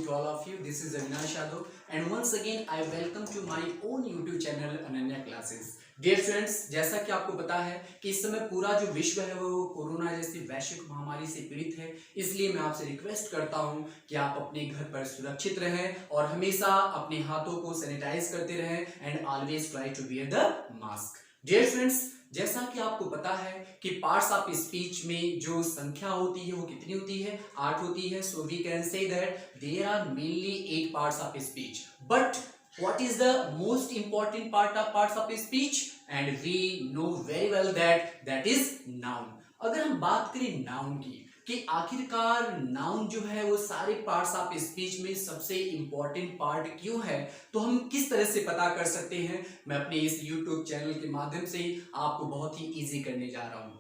to all of you. This is Avinash Yadav and once again I welcome to my own YouTube channel Ananya classes. Dear friends, जैसा कि आपको पता है कि इस समय पूरा जो विश्व है वो कोरोना जैसी वैश्विक महामारी से पीड़ित है, इसलिए मैं आपसे रिक्वेस्ट करता हूं कि आप अपने घर पर सुरक्षित रहें और हमेशा अपने हाथों को सैनिटाइज करते रहें and always try to wear the mask. Dear friends, जैसा कि आपको पता है कि पार्ट्स ऑफ स्पीच में जो संख्या होती है वो कितनी होती है, 8 होती है। So we can say that there are mainly 8 parts of speech, but what is the most important parts of speech? And we know very well that is noun। अगर हम बात करें नाउन की कि आखिरकार नाउन जो है वो सारे पार्ट्स ऑफ स्पीच में सबसे इंपॉर्टेंट पार्ट क्यों है, तो हम किस तरह से पता कर सकते हैं, मैं अपने इस YouTube चैनल के माध्यम से आपको बहुत ही इजी करने जा रहा हूं।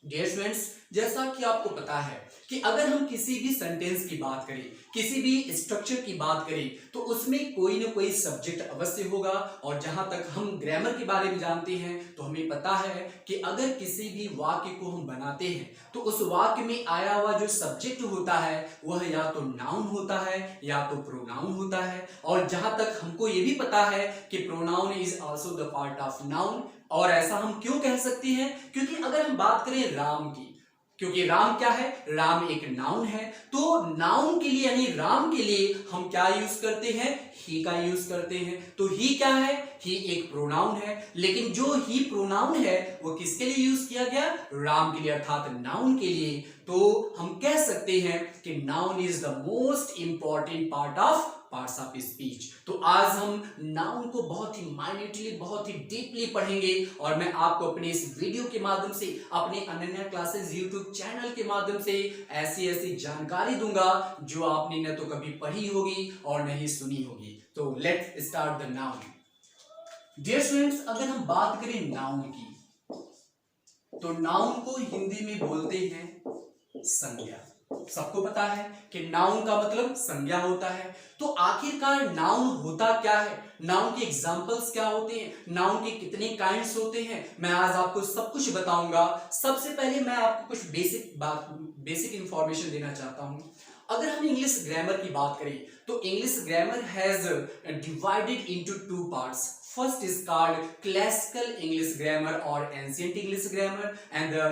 डियर स्टूडेंट्स, जैसा कि आपको पता है कि अगर हम किसी भी सेंटेंस की बात करें, किसी भी स्ट्रक्चर की बात करें, तो उसमें कोई ना कोई सब्जेक्ट अवश्य होगा। और जहां तक हम ग्रामर के बारे में जानते हैं तो हमें पता है कि अगर किसी भी वाक्य को हम बनाते हैं तो उस वाक्य में आया हुआ जो सब्जेक्ट होता है वह या तो नाउन होता है या तो प्रोनाउन होता है। और जहां तक हमको ये भी पता है कि pronoun is also the part of noun. और ऐसा हम क्यों कह सकते हैं, क्योंकि अगर हम बात करें राम की, क्योंकि राम क्या है, राम एक नाउन है, तो नाउन के लिए यानी राम के लिए हम क्या यूज करते हैं, ही का यूज करते हैं। तो ही क्या है, ही एक प्रोनाउन है, लेकिन जो ही प्रोनाउन है वो किसके लिए यूज किया गया, राम के लिए अर्थात नाउन के लिए। तो हम कह सकते हैं कि noun is the most important parts of speech. तो आज हम नाउन को बहुत ही माइन्यूटली, बहुत ही डीपली पढ़ेंगे और मैं आपको अपने इस वीडियो के माध्यम से, अपने अनन्या क्लासेस यूट्यूब चैनल के माध्यम से ऐसी जानकारी दूंगा जो आपने न तो कभी पढ़ी होगी और नहीं सुनी होगी। तो let's start the noun. Dear students, अगर हम बात करें नाउन की तो नाउन को हिंदी में बोलते हैं संज्ञा। सबको पता है कि नाउन का मतलब संज्ञा होता है। तो आखिरकार नाउन होता क्या है, नाउन के एग्जांपल्स क्या होते हैं, नाउन के कितने काइंड्स होते हैं, मैं आज आपको सब कुछ बताऊंगा। सबसे पहले मैं आपको कुछ बेसिक इंफॉर्मेशन देना चाहता हूं। अगर हम इंग्लिश ग्रामर की बात करें तो English grammar has divided into 2 parts. First is called classical English grammar or ancient English grammar and the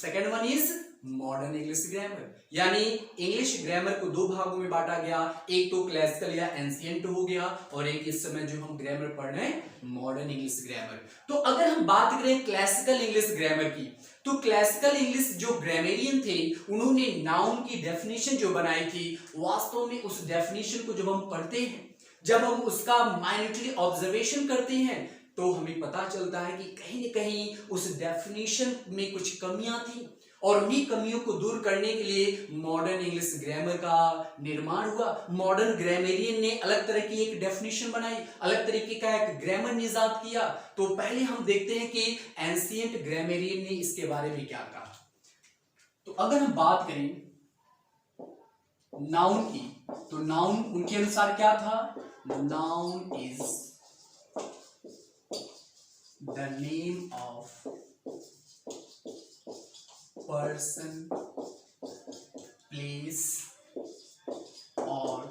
second one is modern English grammar. यानी इंग्लिश ग्रामर को 2 भागों में बांटा गया, एक तो क्लासिकल या एंशिएंट हो गया और एक इस समय जो हम ग्रामर पढ़ रहे हैं मॉडर्न इंग्लिश ग्रामर। तो अगर हम बात करें क्लासिकल इंग्लिश ग्रामर की, तो क्लासिकल इंग्लिश जो ग्रामेरियन थे उन्होंने नाउन की डेफिनेशन जो बनाई थी, वास्तव में उस डेफिनेशन को जब हम पढ़ते हैं, जब हम उसका माइन्यूटली ऑब्जर्वेशन करते हैं तो हमें पता चलता है कि कहीं न कहीं उस डेफिनेशन में कुछ कमियां थी और उन्हीं कमियों को दूर करने के लिए मॉडर्न इंग्लिश ग्रामर का निर्माण हुआ। मॉडर्न ग्रामेरियन ने अलग तरह की एक डेफिनेशन बनाई, अलग तरीके का एक ग्रामर निजात किया। तो पहले हम देखते हैं कि एंशिएंट ग्रामेरियन ने इसके बारे में क्या कहा। तो अगर हम बात करें नाउन की, तो नाउन उनके अनुसार क्या था, noun is the name of person, place और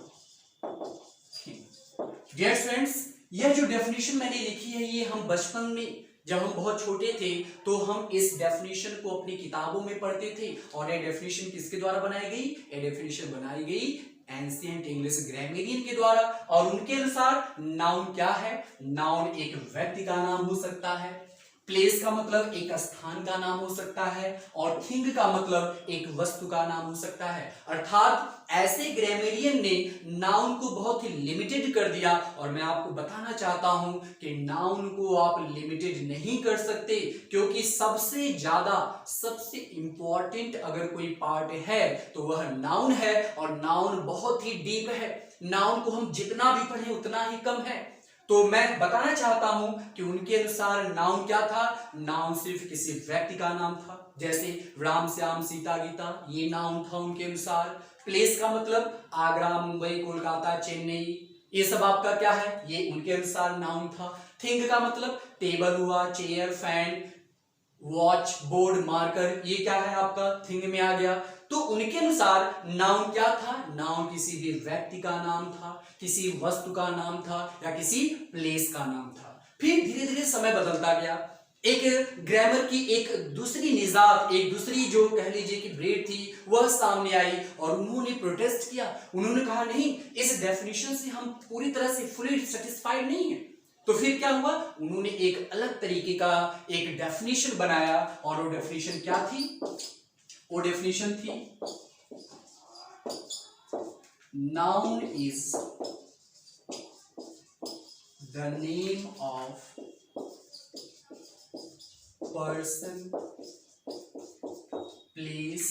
थिंग। डियर स्टूडेंट्स, यह जो डेफिनेशन मैंने लिखी है ये हम बचपन में जब हम बहुत छोटे थे तो हम इस डेफिनेशन को अपनी किताबों में पढ़ते थे। और ये डेफिनेशन किसके द्वारा बनाई गई, ये डेफिनेशन बनाई गई एंशिएंट इंग्लिश ग्रामेरियन के द्वारा। और उनके अनुसार नाउन क्या है, नाउन एक व्यक्ति का नाम हो सकता है, प्लेस का मतलब एक स्थान का नाम हो सकता है और थिंग का मतलब एक वस्तु का नाम हो सकता है। अर्थात ऐसे ग्रामेरियन ने नाउन को बहुत ही लिमिटेड कर दिया। और मैं आपको बताना चाहता हूं कि नाउन को आप लिमिटेड नहीं कर सकते, क्योंकि सबसे ज्यादा, सबसे इंपॉर्टेंट अगर कोई पार्ट है तो वह नाउन है और नाउन बहुत ही डीप है। नाउन को हम जितना भी पढ़ें उतना ही कम है। तो मैं बताना चाहता हूं कि उनके अनुसार नाउन क्या था, नाउन सिर्फ किसी व्यक्ति का नाम था, जैसे राम श्याम सीता गीता, ये नाउन था उनके अनुसार। प्लेस का मतलब आगरा, मुंबई, कोलकाता, चेन्नई, ये सब आपका क्या है, ये उनके अनुसार नाउन था। थिंग का मतलब टेबल हुआ, chair, fan, watch, board, marker, ये क्या है आपका थिंग में आ गया। तो उनके अनुसार नाउन क्या था? नाउन किसी भी व्यक्ति का नाम था, किसी वस्तु का नाम था या किसी प्लेस का नाम था। फिर धीरे धीरे समय बदलता गया, एक ग्रामर की एक दूसरी निजात, एक दूसरी जो कह लीजिए कि ब्रेड थी वह सामने आई और उन्होंने प्रोटेस्ट किया। उन्होंने कहा नहीं, इस डेफिनेशन से हम पूरी तरह से फुली सेटिस्फाइड नहीं है। तो फिर क्या हुआ? उन्होंने एक अलग तरीके का एक डेफिनेशन बनाया और वो डेफिनेशन क्या थी? वो डेफिनेशन थी noun is the name of person, place,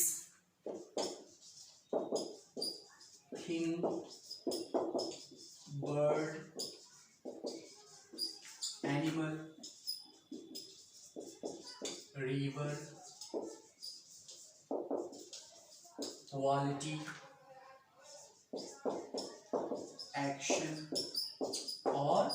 thing, bird, animal, river, quality, action और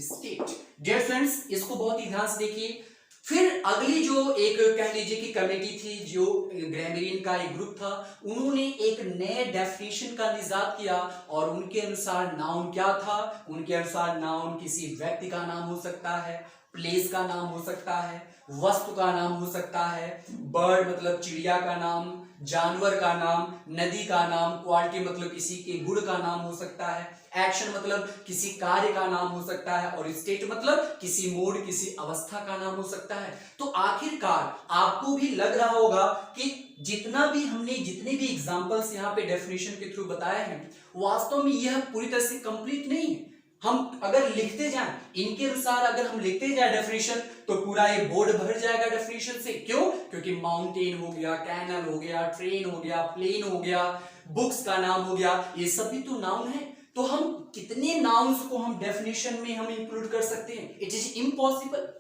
state। डियर फ्रेंड्स, इसको बहुत ही ध्यान से देखिए। फिर अगली जो एक कह लीजिए कि कमेटी थी, जो ग्रामरियन का एक ग्रुप था, उन्होंने एक नए डेफिनेशन का निजात किया और उनके अनुसार नाउन क्या था? उनके अनुसार नाउन किसी व्यक्ति का नाम हो सकता है, प्लेस का नाम हो सकता है, वस्तु का नाम हो सकता है, बर्ड मतलब चिड़िया का नाम, जानवर का नाम, नदी का नाम, क्वालिटी मतलब किसी के गुण का नाम हो सकता है, एक्शन मतलब किसी कार्य का नाम हो सकता है और स्टेट मतलब किसी मूड, किसी अवस्था का नाम हो सकता है। तो आखिरकार आपको भी लग रहा होगा कि जितना भी हमने जितने भी एग्जांपल्स यहाँ पे डेफिनेशन के थ्रू बताए हैं, वास्तव में यह पूरी तरह से कंप्लीट नहीं है। हम अगर लिखते जाएं, इनके अनुसार अगर हम लिखते जाए डेफिनेशन, तो पूरा ये बोर्ड भर जाएगा डेफिनेशन से। क्यों? क्योंकि माउंटेन हो गया, कैनल हो गया, ट्रेन हो गया, प्लेन हो गया, बुक्स का नाम हो गया, ये सब भी तो नाउन है। तो हम कितने नाउन्स को हम डेफिनेशन में हम इंक्लूड कर सकते हैं? It is impossible.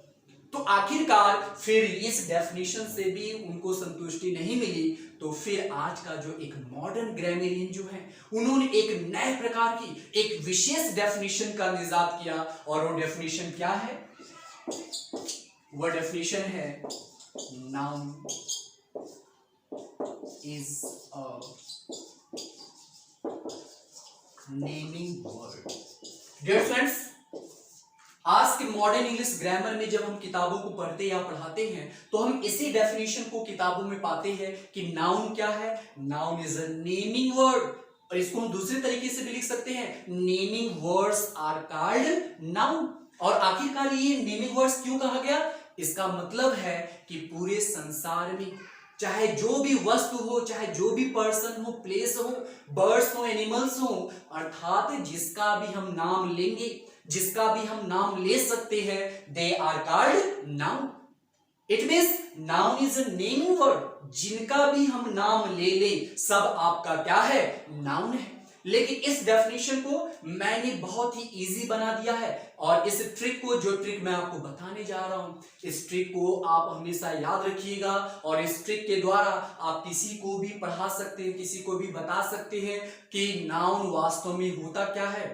तो आखिरकार फिर इस डेफिनेशन से भी उनको संतुष्टि नहीं मिली, तो फिर आज का जो एक मॉडर्न ग्रामरियन जो है, उन्होंने एक नए प्रकार की एक विशेष डेफिनेशन का निजात किया और वो डेफिनेशन क्या है? वो डेफिनेशन है noun is a naming word. Dear friends, आज के मॉडर्न इंग्लिश ग्रामर में जब हम किताबों को पढ़ते या पढ़ाते हैं, तो हम इसी डेफिनेशन को किताबों में पाते हैं कि नाउन क्या है? Noun is a naming word. और इसको हम दूसरे तरीके से भी लिख सकते हैं, naming words are called noun. और आखिरकार ये नेमिंग वर्ड्स क्यों कहा गया? इसका मतलब है कि पूरे संसार में चाहे जो भी वस्तु हो, चाहे जो भी पर्सन हो, प्लेस हो, बर्ड्स हो, एनिमल्स हो, अर्थात जिसका भी हम नाम लेंगे, जिसका भी हम नाम ले सकते हैं, they are called noun. It means noun is a naming word. जिनका भी हम नाम ले लें, सब आपका क्या है? नाउन है। लेकिन इस डेफिनेशन को मैंने बहुत ही इजी बना दिया है और इस ट्रिक को, जो ट्रिक मैं आपको बताने जा रहा हूं, इस ट्रिक को आप हमेशा याद रखिएगा और इस ट्रिक के द्वारा आप किसी को भी पढ़ा सकते हैं, किसी को भी बता सकते हैं कि नाउन वास्तव में होता क्या है।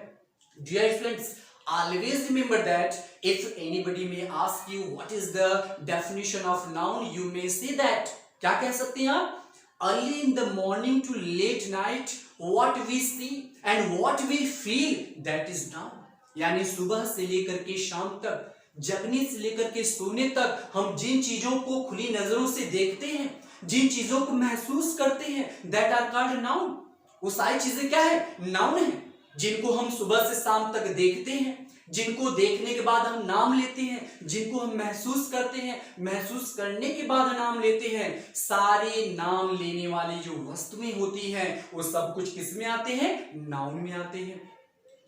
Dear friends, always remember that if anybody may ask you what is the definition of noun, you may say that, क्या कह सकते हैं आप? Early in the morning to late night, what we see and what we feel, that is noun। यानी सुबह से लेकर के शाम तक, जगने से लेकर के सोने तक, हम जिन चीजों को खुली नजरों से देखते हैं, जिन चीजों को महसूस करते हैं, that are called noun। वो सारी चीजें क्या है? नाउन है। जिनको हम सुबह से शाम तक देखते हैं, जिनको देखने के बाद हम नाम लेते हैं, जिनको हम महसूस करते हैं, महसूस करने के बाद नाम लेते हैं, सारे नाम लेने वाली जो वस्तुएं होती हैं, वो सब कुछ किस में आते हैं? नाउन में आते हैं।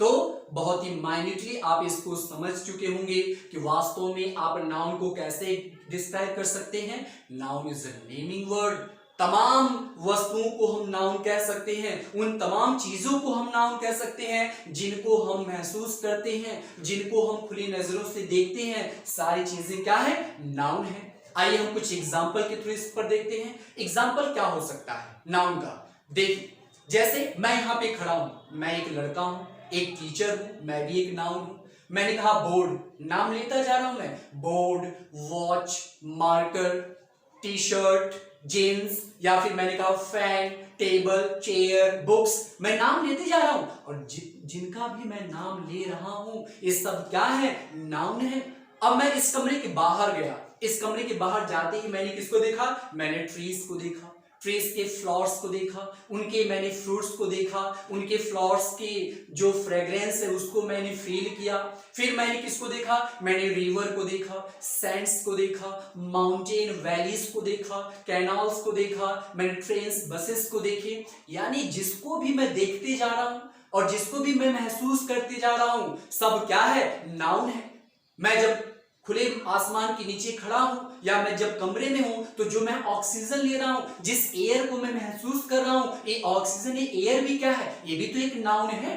तो बहुत ही माइन्यूटली आप इसको समझ चुके होंगे कि वास्तव में आप नाउन को कैसे डिस्क्राइब कर सकते हैं। Noun is a naming word. तमाम वस्तुओं को हम नाउन कह सकते हैं, उन तमाम चीजों को हम नाउन कह सकते हैं जिनको हम महसूस करते हैं, जिनको हम खुली नजरों से देखते हैं, सारी चीजें क्या है? नाउन है। आइए हम कुछ एग्जाम्पल के थ्रू इस पर देखते हैं। एग्जाम्पल क्या हो सकता है नाउन का? देखिए, जैसे मैं यहाँ पे खड़ा हूं, मैं एक लड़का हूं, एक टीचर हूं, मैं भी एक नाउन हूं। मैंने कहा बोर्ड, नाम लेता जा रहा हूं मैं, board, watch, marker, T shirt, jeans, या फिर मैंने कहा फैन, टेबल, चेयर, बुक्स, मैं नाम लेते जा रहा हूं और जिनका भी मैं नाम ले रहा हूं ये सब क्या है, नाउन है। अब मैं इस कमरे के बाहर गया, इस कमरे के बाहर जाते ही मैंने किसको देखा, मैंने ट्रीज को देखा, ट्रीज के फ्लावर्स को देखा, उनके मैंने फ्रूट्स को देखा, उनके फ्लावर्स की जो फ्रेग्रेंस है उसको मैंने फील किया। फिर मैंने किसको देखा, मैंने रिवर को देखा, सैंड्स को देखा, माउंटेन वैलीज को देखा, कैनाल्स को देखा, मैंने ट्रेन्स बसेस को देखे। यानी जिसको भी मैं देखते जा रहा हूं और जिसको भी मैं महसूस करते जा रहा हूं सब क्या है, नाउन है। मैं जब खुले आसमान के नीचे खड़ा हूं या मैं जब कमरे में हूं तो जो मैं ऑक्सीजन ले रहा हूं, जिस एयर को मैं महसूस कर रहा हूं, ये ऑक्सीजन, ये एयर भी क्या है, ये भी तो एक नाउन है।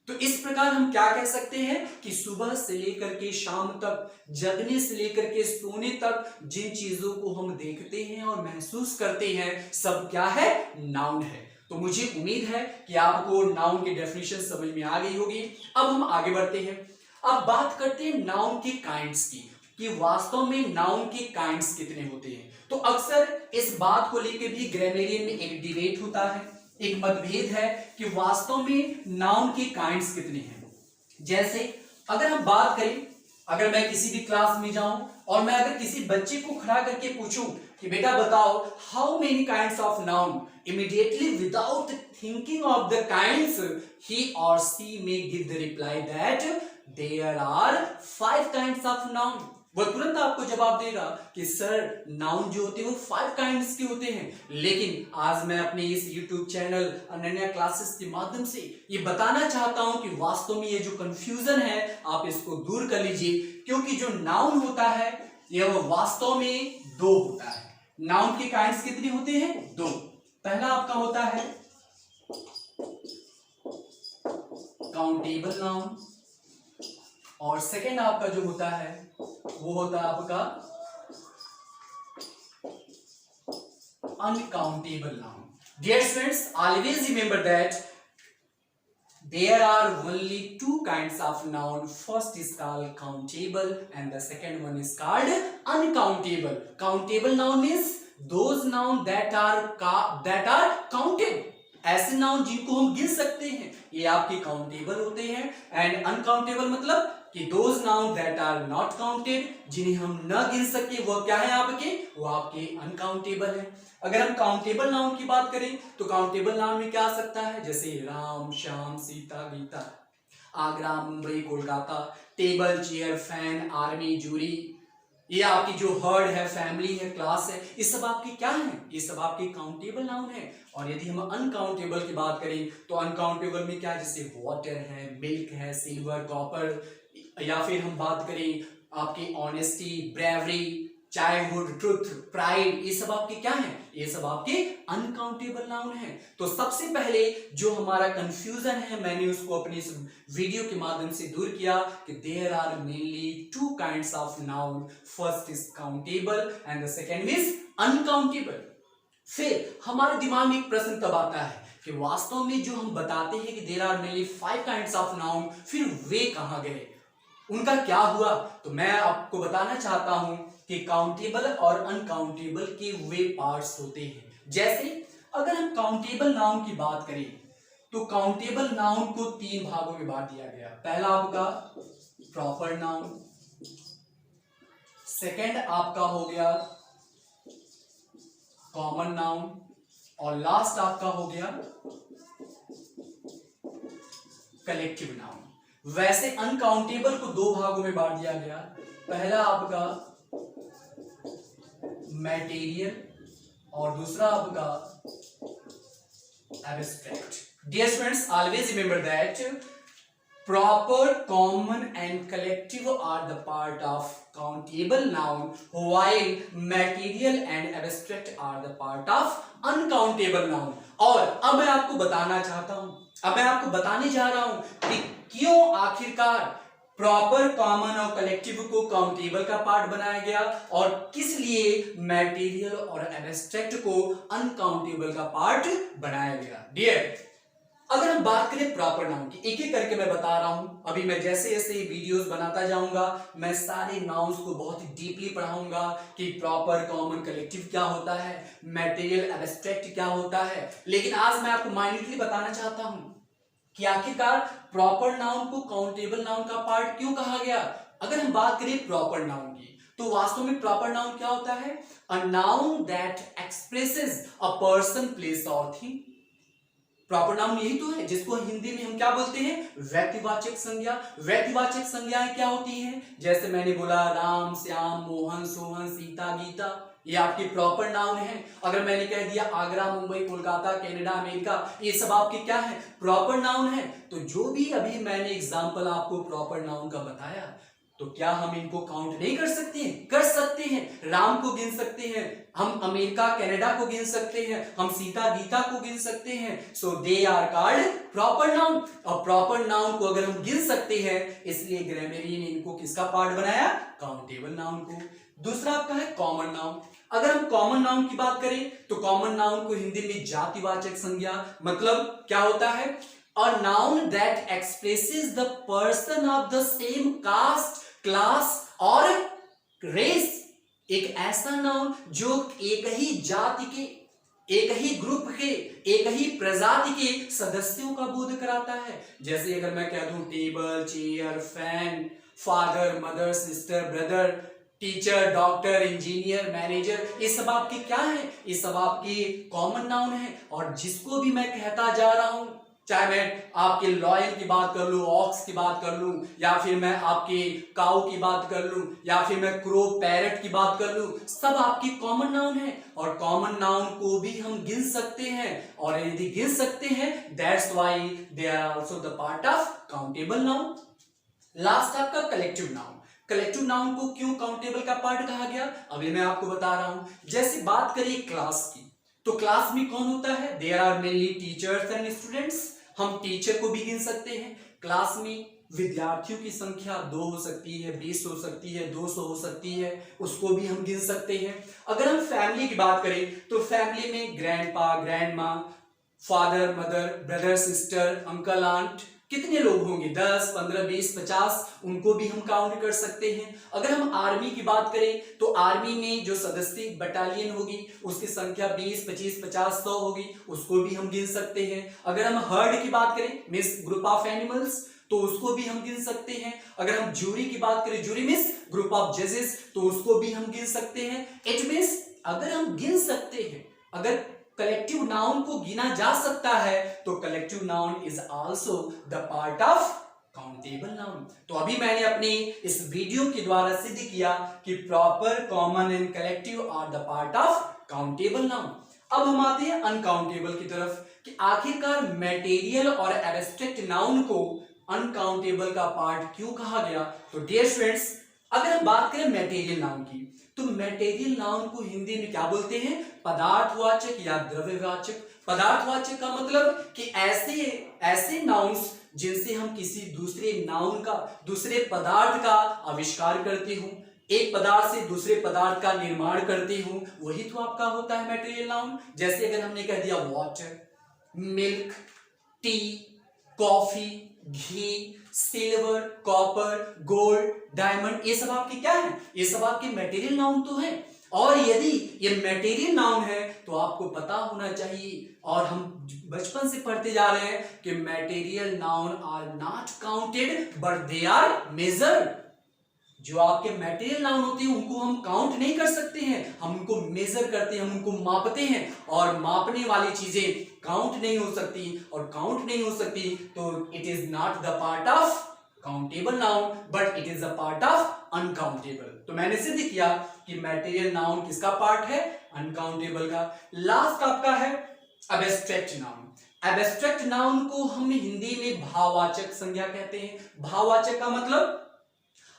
तो इस प्रकार हम क्या कह सकते हैं कि सुबह से लेकर के शाम तक, जगने से लेकर के सोने तक जिन चीजों को हम देखते हैं और महसूस करते हैं सब क्या है, नाउन है। तो मुझे उम्मीद है कि आपको नाउन की डेफिनेशन समझ में आ गई होगी। अब हम आगे बढ़ते हैं। अब बात करते हैं नाउन के काइंड्स की, कि वास्तव में नाउन के काइंड्स कितने होते हैं। तो अक्सर इस बात को लेकर भी ग्रामरियन में एक डिबेट होता है, एक मतभेद है कि वास्तव में नाउन के काइंड्स कितने हैं। जैसे अगर हम बात करें, अगर मैं किसी भी क्लास में जाऊं और मैं अगर किसी बच्चे को खड़ा करके पूछूं कि बेटा बताओ how many kinds of noun, immediately without thinking of the kinds he और she may give the reply that there are 5 kinds of noun. वो तुरंत आपको जवाब देगा कि सर नाउन जो होते हैं वो 5 काइंड्स के होते हैं। लेकिन आज मैं अपने इस YouTube चैनल अनन्या क्लासेस के माध्यम से ये बताना चाहता हूं कि वास्तव में ये जो कंफ्यूजन है आप इसको दूर कर लीजिए, क्योंकि जो नाउन होता है यह वास्तव में 2 होता है। नाउन के काइंड्स कितने होते हैं, 2। पहला आपका होता है काउंटेबल नाउन और सेकेंड आपका जो होता है वो होता है आपका uncountable noun. Dear students, always remember that there are only 2 kinds of noun. First is called countable and the second one is called uncountable. Countable noun means those noun that are counted. ऐसे noun जिनको हम गिन सकते हैं ये आपके countable होते हैं। एंड अनकाउंटेबल मतलब कि those noun that are not counted, जिन्हें हम न गिन सके वो क्या है आपके, वो आपके अनकाउंटेबल है। अगर हम काउंटेबल नाउन की बात करें तो काउंटेबल नाउन में क्या आ सकता है, जैसे Ram, Shyam, Sita, Gita, Agra, Mumbai, Kolkata, table, chair, fan, army, jury, ये आपकी जो हर्ड है, फैमिली है, क्लास है, ये सब आपके क्या है, ये सब आपके काउंटेबल नाउन है। और यदि हम अनकाउंटेबल की बात करें तो अनकाउंटेबल में क्या है, जैसे वाटर है, मिल्क है, सिल्वर, कॉपर, या फिर हम बात करें आपकी honesty, bravery, childhood, truth, pride, ये सब आपके क्या है, ये सब आपके अनकाउंटेबल नाउन है। तो सबसे पहले जो हमारा कंफ्यूजन है मैंने उसको अपने इस वीडियो के माध्यम से दूर किया कि there are mainly 2 kinds of noun, first is countable and the second is uncountable. फिर हमारे दिमाग में एक प्रश्न तब आता है कि वास्तव में जो हम बताते हैं कि there are mainly 5 kinds of noun, फिर वे कहां गए, उनका क्या हुआ। तो मैं आपको बताना चाहता हूं कि काउंटेबल और अनकाउंटेबल के वे पार्ट्स होते हैं। जैसे अगर हम काउंटेबल नाउन की बात करें तो काउंटेबल नाउन को 3 भागों में बांट दिया गया। पहला आपका प्रॉपर नाउन, सेकंड आपका हो गया कॉमन नाउन और लास्ट आपका हो गया कलेक्टिव नाउन। वैसे अनकाउंटेबल को 2 भागों में बांट दिया गया। पहला आपका मटेरियल और दूसरा आपका abstract. Dear students, always remember that proper, common and collective are the part of countable noun, while material and abstract are the part of uncountable noun। और अब मैं आपको बताना चाहता हूं, अब मैं आपको बताने जा रहा हूं कि क्यों आखिरकार प्रॉपर, कॉमन और कलेक्टिव को काउंटेबल का पार्ट बनाया गया और किस लिए मटेरियल और एब्स्ट्रैक्ट को अनकाउंटेबल का पार्ट बनाया गया। डियर, अगर हम बात करें प्रॉपर नाउन की, एक एक करके मैं बता रहा हूं। अभी मैं जैसे जैसे वीडियोस बनाता जाऊंगा मैं सारे नाउन्स को बहुत ही डीपली पढ़ाऊंगा कि प्रॉपर, कॉमन, कलेक्टिव क्या होता है, मटेरियल, एब्स्ट्रैक्ट क्या होता है। लेकिन आज मैं आपको माइन्यूटली बताना चाहता हूं कि आखिरकार प्रॉपर नाउन को काउंटेबल नाउन का पार्ट क्यों कहा गया। अगर हम बात करें प्रॉपर नाउन की, तो वास्तव में प्रॉपर नाउन क्या होता है? A noun that expresses a person, place और थिंग। प्रॉपर नाउन यही तो है जिसको हिंदी में हम क्या बोलते हैं? व्यक्तिवाचक संज्ञा। व्यक्तिवाचक संज्ञाएं क्या होती हैं? जैसे मैंने बोला राम, श्याम, मोहन, सोहन, सीता, गीता, ये आपके प्रॉपर नाउन है। अगर मैंने कह दिया आगरा, मुंबई, कोलकाता, कनाडा, अमेरिका, ये सब आपके क्या है? प्रॉपर नाउन है। तो जो भी अभी मैंने एग्जांपल आपको प्रॉपर नाउन का बताया, तो क्या हम इनको काउंट नहीं कर सकते हैं? कर सकते हैं। राम को गिन सकते हैं, हम अमेरिका, कनाडा को गिन सकते हैं, हम सीता, गीता को गिन सकते हैं। So they are called proper noun. और प्रॉपर नाउन को अगर हम गिन सकते हैं, इसलिए ग्रामरियन ने इनको किसका पार्ट बनाया? काउंटेबल नाउन को। दूसरा आपका है कॉमन नाउन। अगर हम कॉमन नाउन की बात करें तो कॉमन नाउन को हिंदी में जातिवाचक संज्ञा, मतलब क्या होता है? A noun that expresses the person of the same caste, class और रेस। एक ऐसा नाउन जो एक ही जाति के, एक ही ग्रुप के, एक ही प्रजाति के सदस्यों का बोध कराता है। जैसे अगर मैं कह दूं table, chair, fan, father, mother, sister, brother, teacher, doctor, engineer, manager, ये सब आपके क्या है? ये सब आपके कॉमन नाउन है। और जिसको भी मैं कहता जा रहा हूं, चाहे मैं आपके लॉयल की बात कर लूं, ऑक्स की बात कर लूं, या फिर मैं आपके काऊ की बात कर लूं, या फिर मैं क्रो, पैरट की बात कर लूं, सब आपकी कॉमन नाउन है। और कॉमन नाउन को भी हम गिन सकते हैं, और यदि गिन सकते हैं, that's why they are also the part of countable noun. Last आपका कलेक्टिव नाउन। कलेक्टिव नाउन को क्यों काउंटेबल का पार्ट कहा गया, अभी मैं आपको बता रहा हूं। जैसे बात करिए क्लास की, तो क्लास में कौन होता है? There are mainly teachers and students. हम टीचर को भी गिन सकते हैं। क्लास में विद्यार्थियों की संख्या 2 हो सकती है, 20 हो सकती है, 200 हो सकती है, उसको भी हम गिन सकते हैं। अगर हम फैमिली की बात करें तो फैमिली में grandpa, grandma, father, mother, brother, sister, uncle, aunt, कितने लोग होंगे? 10, 15, 20, 50, उनको भी हम काउंट कर सकते हैं। अगर हम आर्मी की बात करें तो आर्मी में जो सदस्य बटालियन होगी उसकी संख्या 20, 25, 50, 100 होगी, उसको भी हम गिन सकते हैं। अगर हम हर्ड की बात करें, मींस ग्रुप ऑफ एनिमल्स, तो उसको भी हम गिन सकते हैं। अगर हम जूरी की बात करें, जूरी मींस ग्रुप ऑफ जजेस, तो उसको भी हम गिन सकते हैं। इट मींस अगर हम गिन सकते हैं, अगर कलेक्टिव नाउन को गिना जा सकता है, तो collective noun is also the part of countable noun. तो अभी मैंने अपने इस वीडियो के द्वारा सिद्ध किया कि proper, common and collective are the part of countable noun. अब हम आते हैं अनकाउंटेबल की तरफ कि आखिरकार मटेरियल और एब्स्ट्रैक्ट नाउन को अनकाउंटेबल का पार्ट क्यों कहा गया। तो डियर स्टूडेंट्स, अगर हम बात करें मटेरियल नाउन की, तो मटेरियल नाउन को हिंदी में क्या बोलते हैं? पदार्थवाचक या द्रव्यवाचक। पदार्थवाचक का मतलब कि ऐसे नाउन्स जिनसे हम किसी दूसरे नाउन का, दूसरे पदार्थ का आविष्कार करते हूं, एक पदार्थ से दूसरे पदार्थ का निर्माण करते हूं, वही तो आपका होता है मटेरियल नाउन। जैसे अगर हमने कह दिया वाटर, मिल्क, टी, कॉफी, घी, सिल्वर, कॉपर, गोल्ड, डायमंड, ये सब आपके क्या है? ये सब आपके मटेरियल नाउन तो है। और यदि ये मटेरियल नाउन है तो आपको पता होना चाहिए, और हम बचपन से पढ़ते जा रहे हैं कि material noun are not counted but they are measured. जो आपके मटेरियल नाउन होते हैं उनको हम काउंट नहीं कर सकते हैं, हम उनको मेजर करते हैं, हम उनको मापते हैं, और मापने वाली चीजें काउंट नहीं हो सकती, और काउंट नहीं हो सकती तो it is not the part of countable noun but it is a part of uncountable. तो मैंने सिद्ध किया कि मटेरियल नाउन किसका पार्ट है? अनकाउंटेबल का। लास्ट आपका है एब्स्ट्रैक्ट नाउन। एब्स्ट्रैक्ट नाउन को हम हिंदी में भाववाचक संज्ञा कहते हैं। भाववाचक का मतलब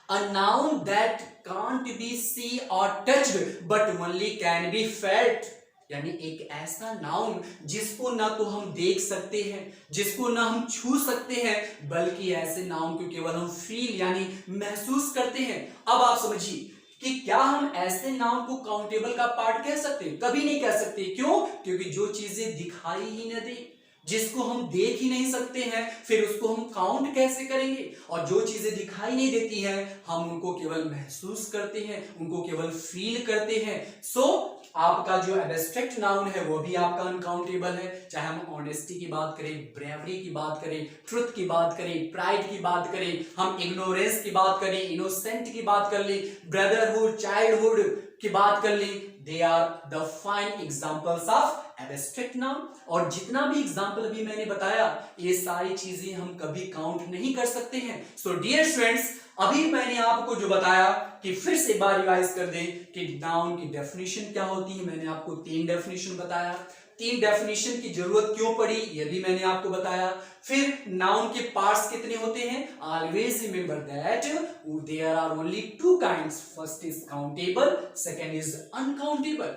a noun that can't be seen or touched but only can be felt। यानी एक ऐसा नाउन जिसको ना तो हम देख सकते हैं, जिसको ना हम छू सकते हैं, बल्कि ऐसे नाउन को केवल हम फील यानी महसूस करते हैं। अब आप समझिए कि क्या हम ऐसे नाउन को काउंटेबल का पार्ट कह सकते हैं? कभी नहीं कह सकते। क्यों? क्योंकि जो चीजें दिखाई ही न दे, जिसको हम देख ही नहीं सकते हैं, फिर उसको हम काउंट कैसे करेंगे? और जो चीजें दिखाई नहीं देती हैं, हम उनको केवल महसूस करते हैं, उनको केवल फील करते हैं। सो आपका जो एब्स्ट्रैक्ट नाउन है वो भी आपका अनकाउंटेबल है। चाहे हम ऑनेस्टी की बात करें, ब्रेवरी की बात करें, ट्रुथ की बात करें, प्राइड की बात करें, हम इग्नोरेंस की बात करें, इनोसेंट की बात कर लें, ब्रदरहुड, चाइल्डहुड की बात कर लें, they are the fine examples of abstract noun. और जितना भी एग्जांपल अभी मैंने बताया, ये सारी चीजें हम कभी काउंट नहीं कर सकते हैं। सो डियर स्टूडेंट्स, अभी मैंने आपको जो बताया कि फिर से एक बार रिवाइज कर दें कि नाउन की डेफिनेशन क्या होती है। मैंने आपको 3 डेफिनेशन बताया। 3 डेफिनेशन की जरूरत क्यों पड़ी ये भी मैंने आपको बताया। फिर नाउन के पार्ट्स कितने होते हैं? Always remember that there are only 2 kinds, first is countable, second is uncountable.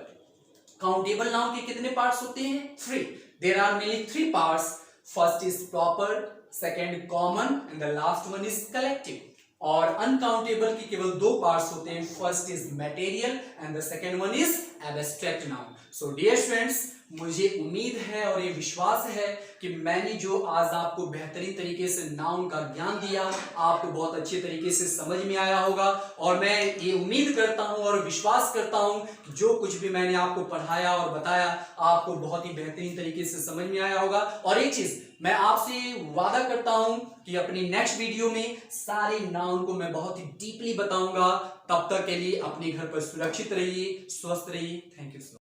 Countable noun के कितने पार्ट्स होते हैं? 3। There are mainly 3 parts, first is proper, second common and the last one is collective. और uncountable की केवल 2 parts होते हैं, first is material and the second one is abstract noun. So dear students, मुझे उम्मीद है और ये विश्वास है कि मैंने जो आज आपको बेहतरीन तरीके से नाउन का ज्ञान दिया, आपको बहुत अच्छे तरीके से समझ में आया होगा। और मैं ये उम्मीद करता हूं और विश्वास करता हूं कि जो कुछ भी मैंने आपको पढ़ाया और बताया, आपको बहुत ही बेहतरीन तरीके से समझ में आया होगा। और एक चीज मैं आपसे वादा करता हूं कि अपनी नेक्स्ट वीडियो में सारे नाउन को मैं बहुत ही डीपली बताऊंगा। तब तक के लिए अपने घर पर सुरक्षित रहिए, स्वस्थ रहिए। Thank you.